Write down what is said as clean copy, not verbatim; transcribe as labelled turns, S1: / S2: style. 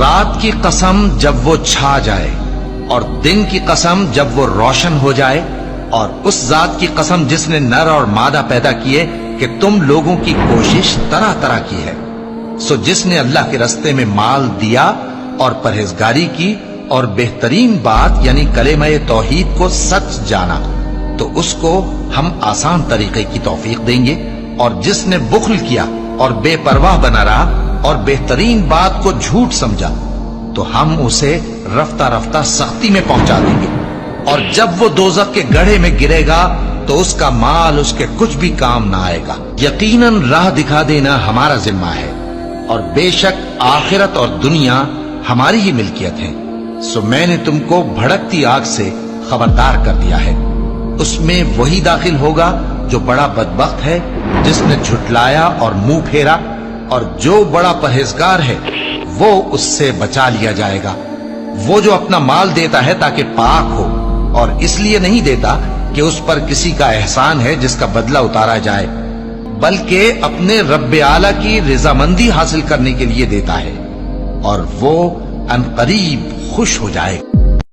S1: رات کی قسم جب وہ چھا جائے اور دن کی قسم جب وہ روشن ہو جائے، اور اس ذات کی قسم جس نے نر اور مادہ پیدا کیے کہ تم لوگوں کی کوشش طرح طرح کی ہے۔ سو جس نے اللہ کے رستے میں مال دیا اور پرہیزگاری کی اور بہترین بات یعنی کلمہ توحید کو سچ جانا، تو اس کو ہم آسان طریقے کی توفیق دیں گے، اور جس نے بخل کیا اور بے پرواہ بنا رہا اور بہترین بات کو جھوٹ سمجھا، تو ہم اسے رفتہ رفتہ سختی میں پہنچا دیں گے، اور جب وہ دوزخ کے گڑھے میں گرے گا تو اس کا مال اس کے کچھ بھی کام نہ آئے گا۔ یقیناً راہ دکھا دینا ہمارا ذمہ ہے، اور بے شک آخرت اور دنیا ہماری ہی ملکیت ہے۔ سو میں نے تم کو بھڑکتی آگ سے خبردار کر دیا ہے، اس میں وہی داخل ہوگا جو بڑا بدبخت ہے، جس نے جھٹلایا اور منہ پھیرا، اور جو بڑا پرہیزگار ہے وہ اس سے بچا لیا جائے گا۔ وہ جو اپنا مال دیتا ہے تاکہ پاک ہو، اور اس لیے نہیں دیتا کہ اس پر کسی کا احسان ہے جس کا بدلہ اتارا جائے، بلکہ اپنے رب اعلیٰ کی رضامندی حاصل کرنے کے لیے دیتا ہے، اور وہ ان قریب خوش ہو جائے گا۔